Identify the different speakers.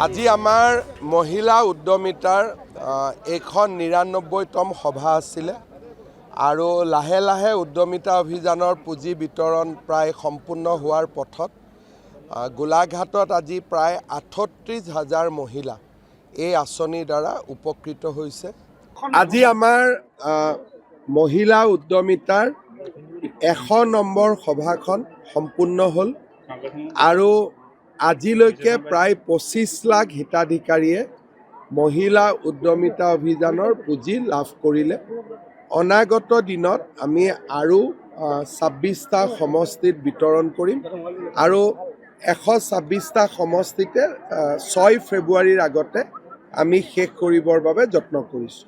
Speaker 1: আজি আমাৰ মহিলা উদ্যমিতাৰ এখন ৯৯তম সভা আছিলে আৰু লাহে লাহে উদ্যমিতা অভিযানৰ পুঁজি বিতৰণ প্ৰায় সম্পূৰ্ণ হোৱাৰ পথত। গোলাঘাটত আজি প্ৰায় ৩৮,০০০ মহিলা এই আঁচনিৰ দ্বাৰা উপকৃত হৈছে। আজি আমাৰ মহিলা উদ্যমিতাৰ ১০০ নম্বৰ সভাখন সম্পূৰ্ণ হ'ল আৰু আজিলৈকে প্ৰায় ২৫ লাখ হিতাধিকাৰীয়ে মহিলা উদ্যমিতা অভিযানৰ পুঁজি লাভ কৰিলে। অনাগত দিনত আমি আৰু ২৬টা সমষ্টিত বিতৰণ কৰিম আৰু ১২৬টা সমষ্টিতে ৬ ফেব্ৰুৱাৰীৰ আগতে আমি শেষ কৰিবৰ বাবে যত্ন কৰিছোঁ।